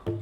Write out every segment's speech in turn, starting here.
So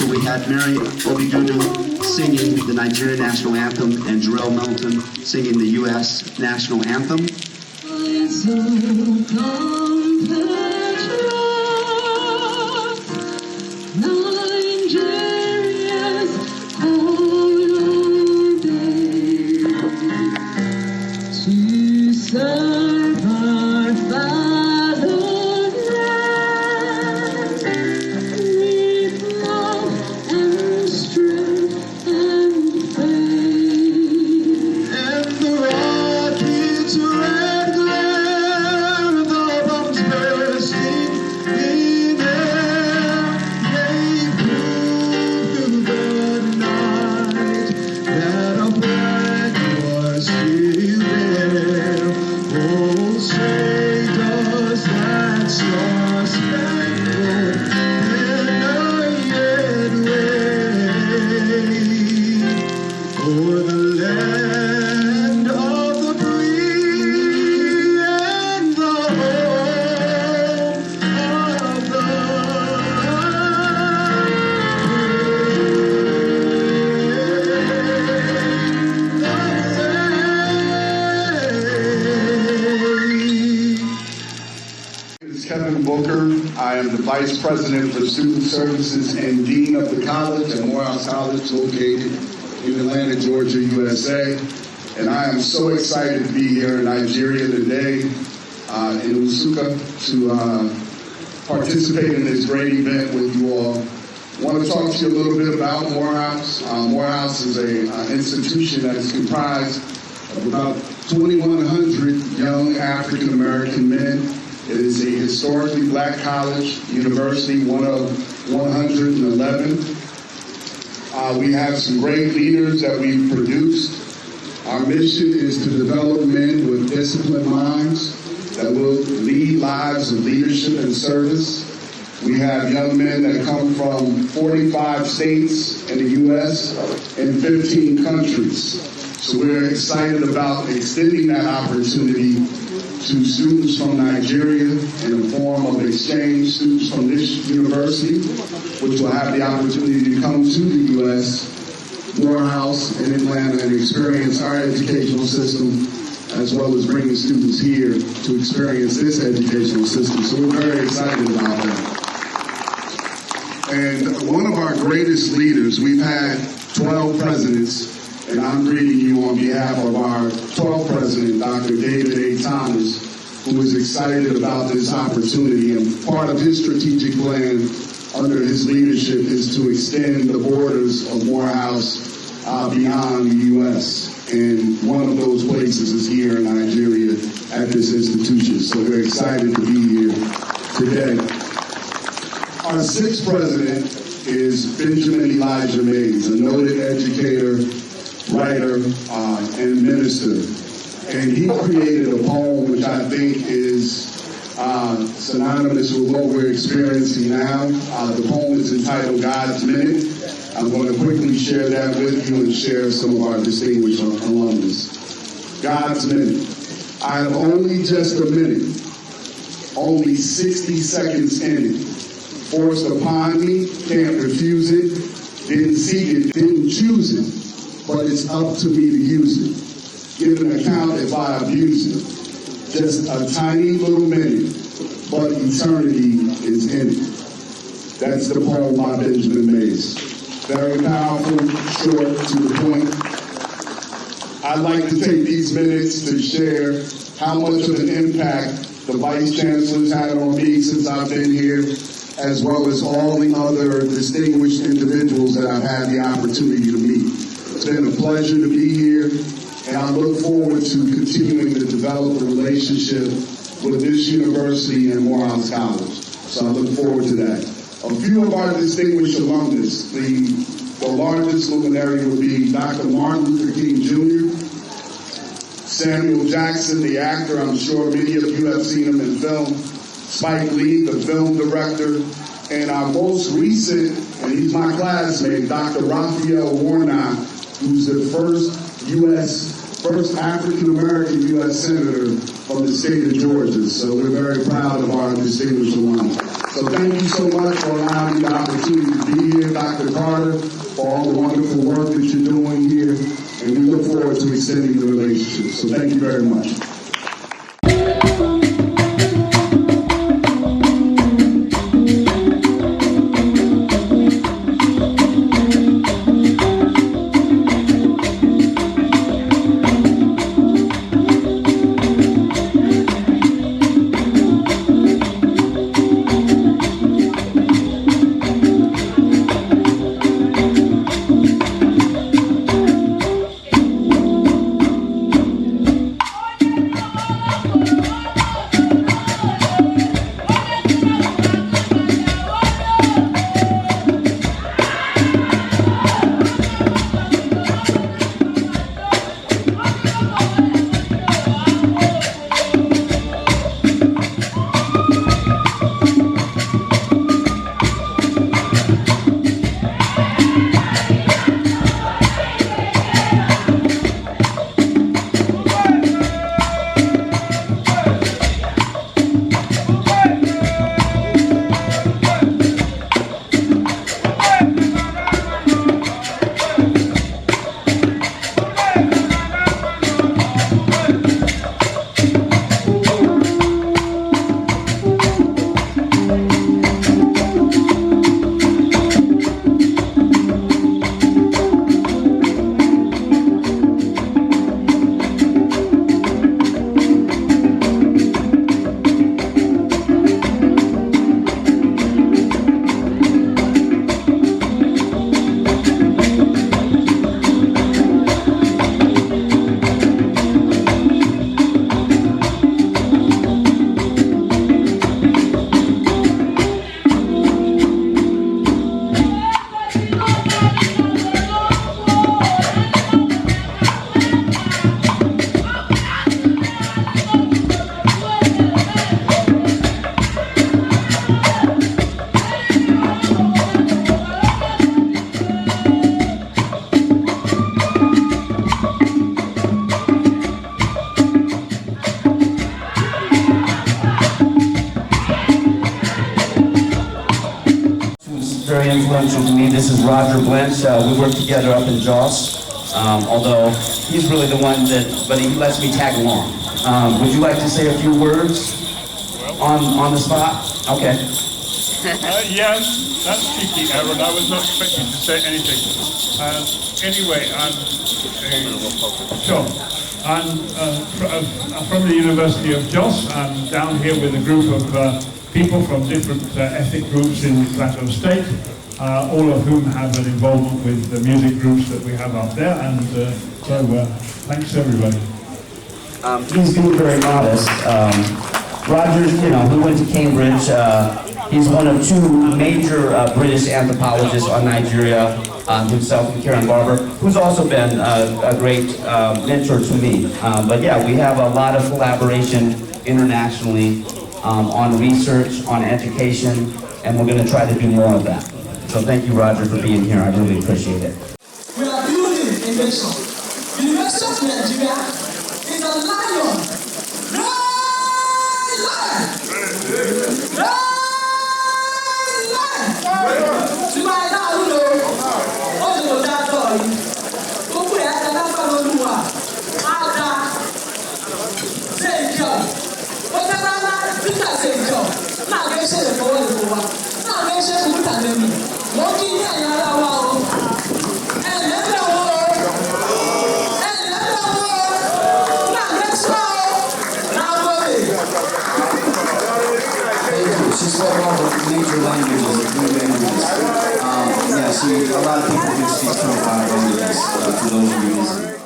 we had Mary Obidudu singing the Nigerian national anthem and Jarrell Melton singing the U.S. national anthem. I am the Vice President for Student Services and Dean of the college at Morehouse College, located in Atlanta, Georgia, USA. And I am so excited to be here in Nigeria today, in Nsukka, to participate in this great event with you all. I want to talk to you a little bit about Morehouse. Morehouse is an institution that is comprised of about 2,100 young African American men. It is a historically black college, university, one of 111. We have some great leaders that we've produced. Our mission is to develop men with disciplined minds that will lead lives of leadership and service. We have young men that come from 45 states in the U.S. and 15 countries. So we're excited about extending that opportunity to students from Nigeria in the form of exchange students from this university, which will have the opportunity to come to the U.S., Morehouse, in Atlanta, and experience our educational system, as well as bringing students here to experience this educational system. So we're very excited about that. And one of our greatest leaders, we've had 12 presidents, and I'm greeting you on behalf of our 12th president, Dr. David A. Thomas, who is excited about this opportunity. And part of his strategic plan under his leadership is to extend the borders of Morehouse beyond the U.S. And one of those places is here in Nigeria at this institution. So we're excited to be here today. Our sixth president is Benjamin Elijah Mays, a noted educator, writer, and minister. And he created a poem which I think is synonymous with what we're experiencing now. The poem is entitled God's Minute. I'm going to quickly share that with you and share some of our distinguished alumnus. God's Minute. I have only just a minute, only 60 seconds in it. Forced upon me, can't refuse it, didn't seek it, didn't choose it, but it's up to me to use it. Give an account if I abuse it. Just a tiny little minute, but eternity is in it. That's the poem by Benjamin Mays. Very powerful, short, to the point. I'd like to take these minutes to share how much of an impact the Vice Chancellor's had on me since I've been here, as well as all the other distinguished individuals that I've had the opportunity to meet. It's been a pleasure to be here, and I look forward to continuing to develop a relationship with this university and Morehouse College. So I look forward to that. A few of our distinguished alumnus, the largest luminary would be Dr. Martin Luther King Jr., Samuel Jackson, the actor, I'm sure many of you have seen him in film, Spike Lee, the film director, and our most recent, and he's my classmate, Dr. Raphael Warnock, who's the first African-American U.S. Senator from the state of Georgia. So we're very proud of our distinguished alumni. So thank you so much for allowing me the opportunity to be here, Dr. Carter, for all the wonderful work that you're doing here, and we look forward to extending the relationship. So thank you very much. Very influential to me. This is Roger Blanche. We work together up in Joss, although he's really the one but he lets me tag along. Would you like to say a few words on the spot? Okay. Yes, that's cheeky, Aaron. I was not expecting to say anything. Anyway, I'm from the University of Jos. I'm down here with a group of people from different ethnic groups in Plateau State, all of whom have an involvement with the music groups that we have up there, and so thanks everybody. He's being very modest. Roger, he went to Cambridge. He's one of two major British anthropologists on Nigeria, himself and Karen Barber, who's also been a great mentor to me. But yeah, we have a lot of collaboration internationally on research, on education, and we're going to try to do more of that. So thank you, Roger, for being here. I really appreciate it. We are building a nation. University of Nigeria is a lion. Lion! You might not know. Oh, you know that boy. Who put it at the number of you are? Say, Joe. Whatever, Peter said, Joe. Now, they say the boy is over. Now, they say the Peter name. Walking here, and another one. And another one. And another one. Now, let's go. Now, go ahead. She spoke all the major languages, new languages. A lot of people do speak 25 languages, for those of you listening.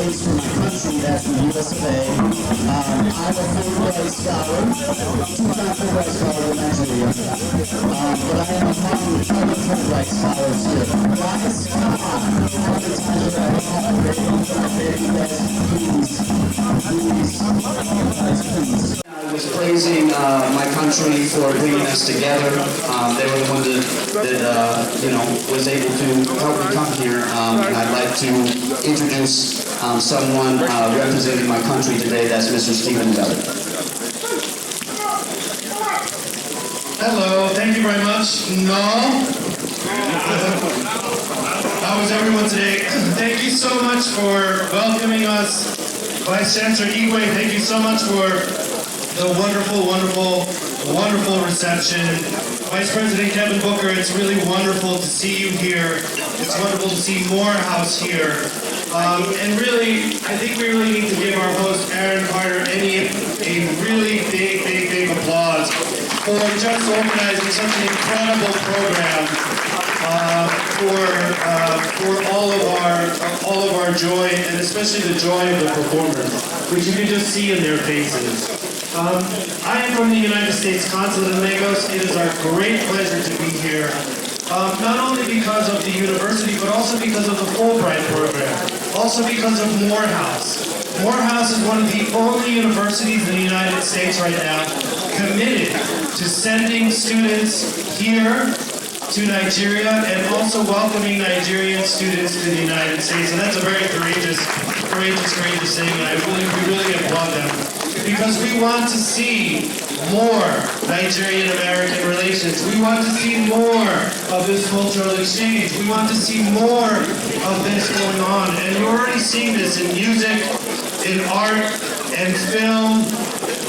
place for my country, that's the US of A. I'm a Fulbright scholar, two-time Fulbright scholar in Nigeria, but I am among other Fulbright scholars here. Guys, come on, how many times have I beg you guys, please. I was praising my country for bringing us together. They were the ones that you know, was able to help me come here. And I'd like to introduce someone representing my country today. That's Mr. Stephen Bell. Hello, thank you very much. No. How was everyone today? Thank you so much for welcoming us. Vice Chancellor Igwe, thank you so much for the wonderful reception. Vice President Kevin Booker, it's really wonderful to see you here. It's wonderful to see Morehouse here. And really, I think we really need to give our host, Aaron Carter, a really big applause for just organizing such an incredible program for all of our joy, and especially the joy of the performers, which you can just see in their faces. I am from the United States Consulate in Lagos. It is our great pleasure to be here, not only because of the university, but also because of the Fulbright program, also because of Morehouse. Morehouse is one of the only universities in the United States right now committed to sending students here to Nigeria and also welcoming Nigerian students to the United States. And that's a very courageous thing, and we really applaud them. Because we want to see more Nigerian-American relations. We want to see more of this cultural exchange. We want to see more of this going on. And you're already seeing this in music, in art, and film,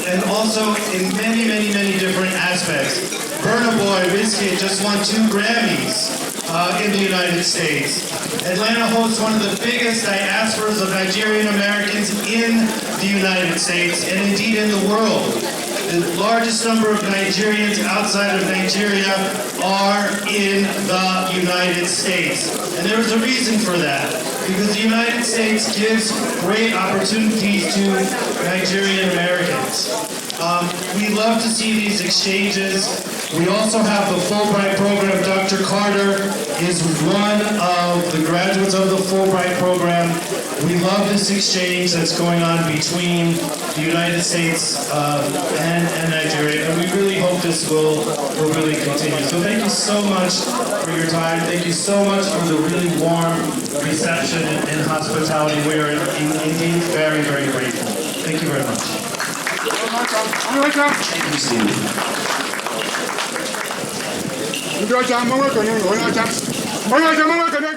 and also in many different aspects. Burna Boy, Wizkid just won 2 Grammys in the United States. Atlanta hosts one of the biggest diasporas of Nigerian Americans in the United States, and indeed in the world. The largest number of Nigerians outside of Nigeria are in the United States. And there's a reason for that, because the United States gives great opportunities to Nigerian Americans. We love to see these exchanges. We also have the Fulbright program. Dr. Carter is one of the graduates of the Fulbright program. We love this exchange that's going on between the United States and Nigeria, and we really hope this will really continue. So thank you so much for your time. Thank you so much for the really warm reception and hospitality. We are indeed very grateful. Thank you very much. Thank you, Stephen. Ndio chama wewe kwenye unaona chama. Wewe chama wewe kwenye